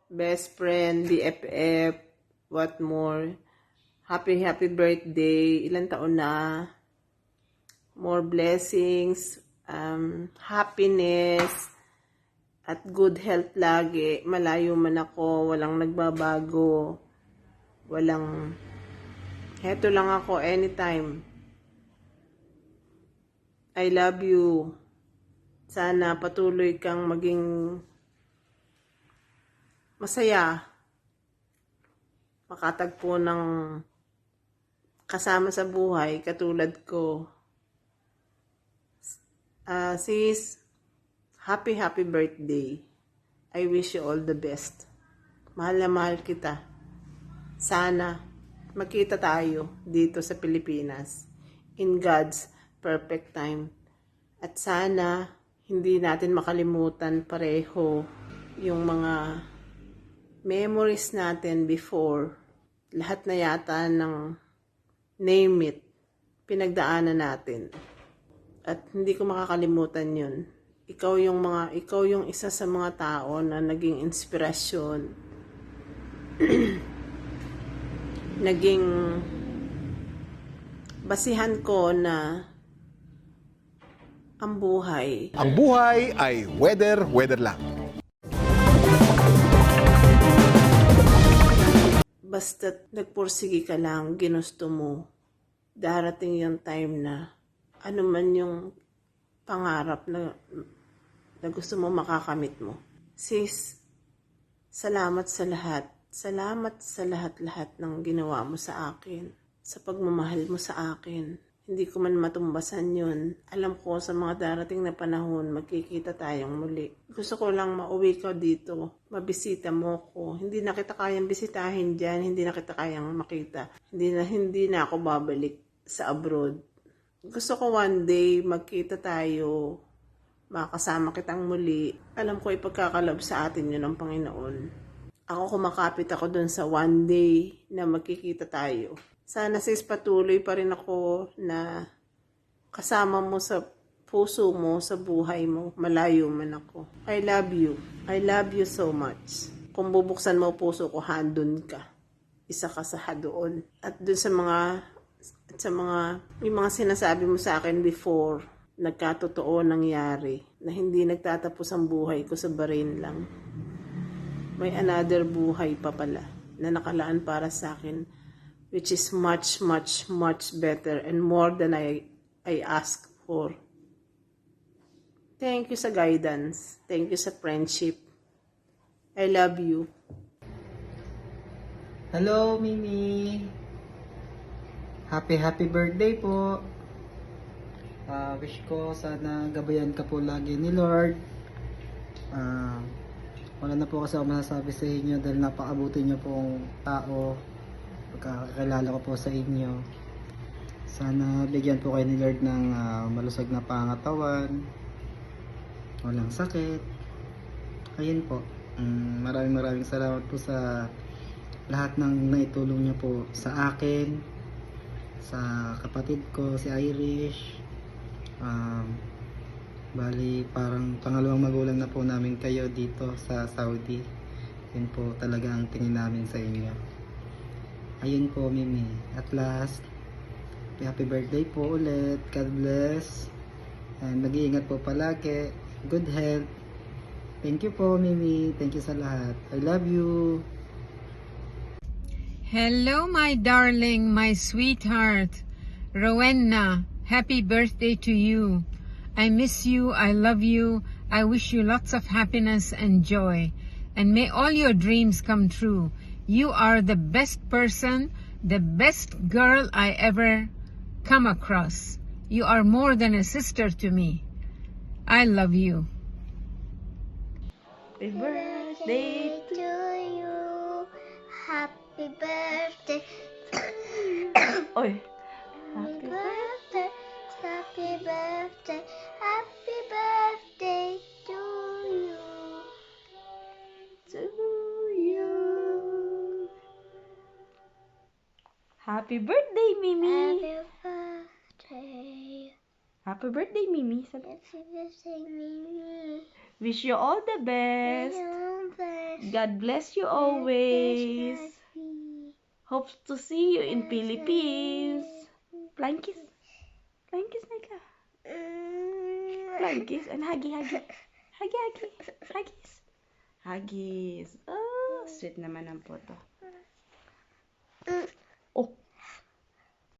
Best friend, BFF, what more? Happy birthday. Ilan taon na? More blessings, happiness, at good health lagi. Malayo man ako, walang nagbabago. Heto lang ako anytime. I love you. Sana patuloy kang maging masaya. Makatagpo ng kasama sa buhay katulad ko. Sis, happy birthday. I wish you all the best. Mahal na mahal kita. Sana magkita tayo dito sa Pilipinas in God's perfect time. At sana hindi natin makalimutan pareho yung mga memories natin before. Lahat na yata ng name it, pinagdaanan natin. At hindi ko makakalimutan yun. Ikaw yung isa sa mga tao na naging inspirasyon. Naging basihan ko na ang buhay ay weather lang. Basta't nagpursige ka lang, ginusto mo, darating yung time na ano man yung pangarap na gusto mo makakamit mo. Sis, salamat sa lahat. Salamat sa lahat-lahat ng ginawa mo sa akin. Sa pagmamahal mo sa akin. Hindi ko man matumbasan yun. Alam ko sa mga darating na panahon, magkikita tayong muli. Gusto ko lang mauwi ka dito. Mabisita mo ko. Hindi na kita kayang bisitahin dyan. Hindi na kita kayang makita. Hindi na ako babalik sa abroad. Gusto ko one day magkita tayo. Makasama kitang muli. Alam ko ipagkakalob sa atin yun ng Panginoon. Ako kumakapit ako dun sa one day na magkikita tayo. Sana sis patuloy pa rin ako na kasama mo sa puso mo, sa buhay mo. Malayo man ako. I love you. I love you so much. Kung bubuksan mo puso ko, handun ka. Isa ka sa doon. At dun sa yung mga sinasabi mo sa akin before, nagkatotoo nangyari, na hindi nagtatapos ang buhay ko sa Bahrain lang. May another buhay pa pala na nakalaan para sa akin, which is much better and more than I ask for. Thank you sa guidance. Thank you sa friendship. I love you. Hello, Mimi. Happy birthday po. Wish ko sana gabayan ka po lagi ni Lord. Wala na po kasi ako masasabi sa inyo dahil napakabuti niyo pong tao. Pagkakakilala ko po sa inyo. Sana bigyan po kayo ni Lord ng malusog na pangatawan. Walang sakit. Ayun po. Maraming salamat po sa lahat ng naitulong niyo po sa akin, sa kapatid ko, si Irish. Bali parang pangalawang magulang na po namin kayo dito sa Saudi. Yun po talaga ang tingin namin sa inyo. Ayun po, Mimi. At last, happy birthday po ulit. God bless. And mag-iingat po palagi. Good health. Thank you po, Mimi. Thank you sa lahat. I love you. Hello, my darling, my sweetheart. Rowena, happy birthday to you. I miss you. I love you. I wish you lots of happiness and joy. And may all your dreams come true. You are the best person, the best girl I ever come across. You are more than a sister to me. I love you. Happy birthday to you. Happy birthday. Oy. Happy birthday. Happy birthday. Happy birthday to you. To you. Happy birthday, Mimi! Happy birthday. Happy birthday, Mimi! Happy birthday, Mimi. Wish you all the best! Happy birthday. God bless you always. Hope to see you in Philippines. Flying kiss. Flying kiss, Nika. Flying kiss and huggy. Huggies. Oh, sweet naman ang photo. Oh,